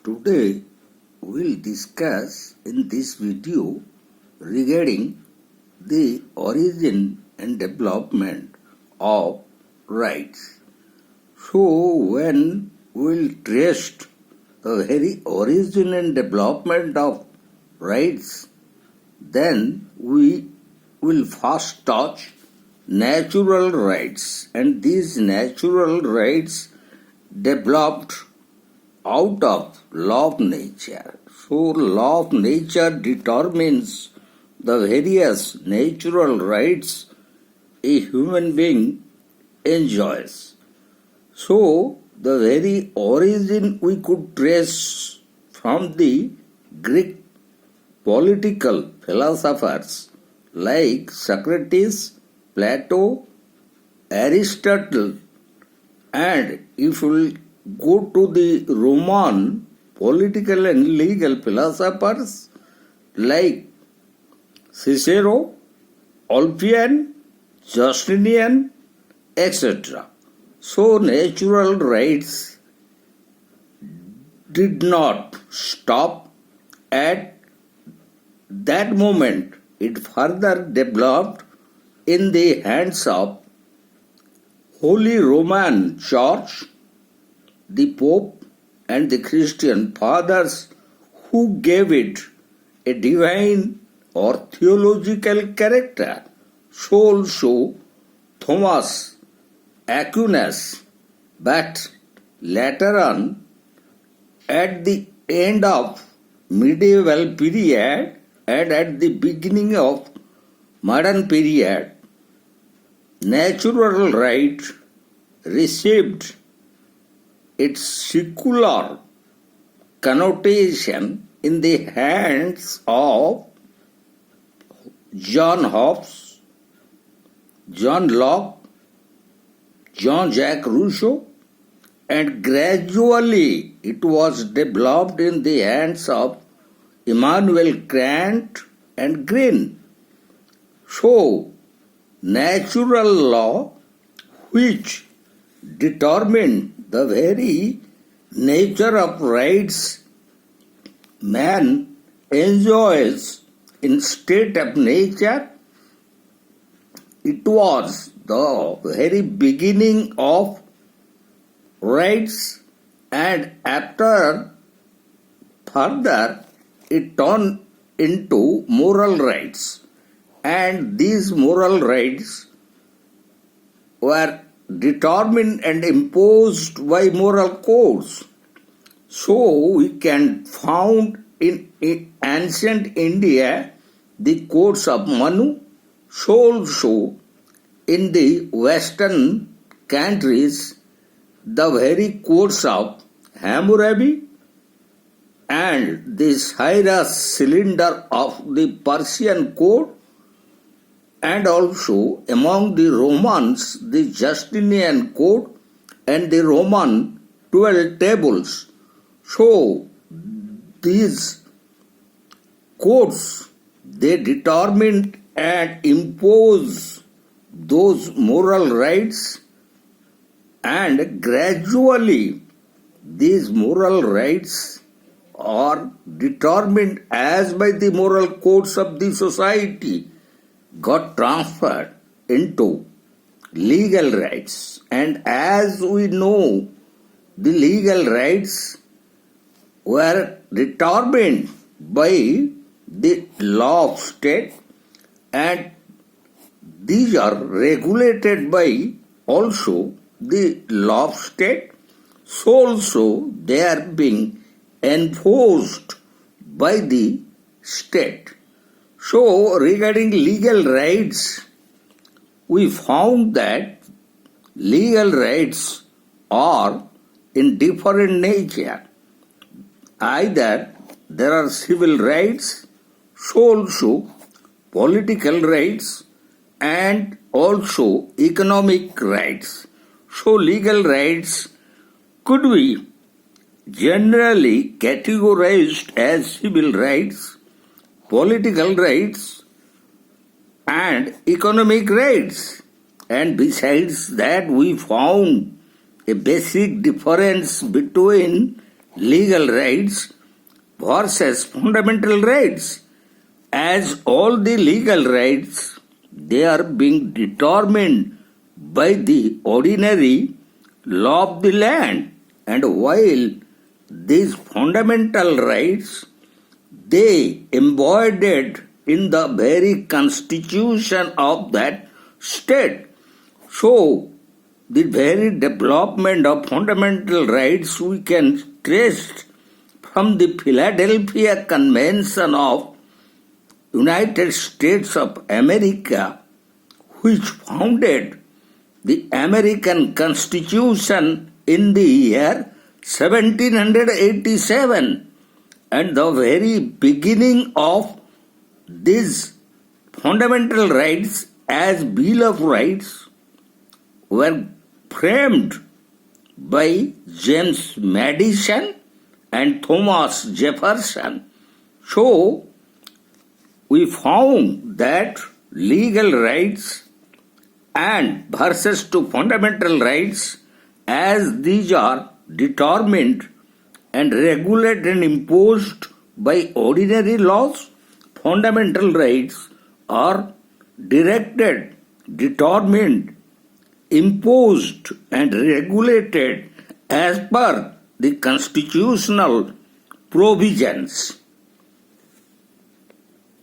Today we'll discuss in this video regarding the origin and development of rights. So when we'll trace the very origin and development of rights, then we will first touch natural rights, and these natural rights developed out of law of nature. So law of nature determines the various natural rights a human being enjoys. So the very origin we could trace from the Greek political philosophers like Socrates, Plato, Aristotle, and if we go to the Roman political and legal philosophers like Cicero, Ulpian, Justinian, etc. So natural rights did not stop at that moment. It further developed in the hands of Holy Roman Church, the Pope, and the Christian fathers who gave it a divine or theological character. So also Thomas Aquinas, but later on, at the end of medieval period and at the beginning of modern period, natural right received its secular connotation in the hands of John Hobbes, John Locke, Jean-Jacques Rousseau, and gradually it was developed in the hands of Immanuel Kant and Green. So, natural law, which determined the very nature of rights man enjoys in state of nature, it was the very beginning of rights, and after further it turned into moral rights, and these moral rights were determined and imposed by moral codes. So we can found in ancient India the codes of Manu, so also in the western countries the very codes of Hammurabi and the Cyrus cylinder of the Persian code, and also among the Romans the Justinian code and the Roman 12 tables. So these codes, they determined and impose those moral rights, and gradually these moral rights are determined as by the moral codes of the society got transferred into legal rights. And as we know, the legal rights were determined by the law of state, and these are regulated by also the law of state. So also they are being enforced by the state. So regarding legal rights, we found that legal rights are in different nature. Either there are civil rights, so also political rights, and also economic rights. So legal rights could be generally categorized as civil rights, political rights, and economic rights. And besides that, we found a basic difference between legal rights versus fundamental rights. As all the legal rights, they are being determined by the ordinary law of the land. And while these fundamental rights, they embodied in the very constitution of that state. So, the very development of fundamental rights we can trace from the Philadelphia Convention of United States of America, which founded the American Constitution in the year 1787, and the very beginning of these fundamental rights as Bill of Rights were framed by James Madison and Thomas Jefferson. So, we found that legal rights and versus to fundamental rights, as these are determined and regulated and imposed by ordinary laws, fundamental rights are directed, determined, imposed and regulated as per the constitutional provisions.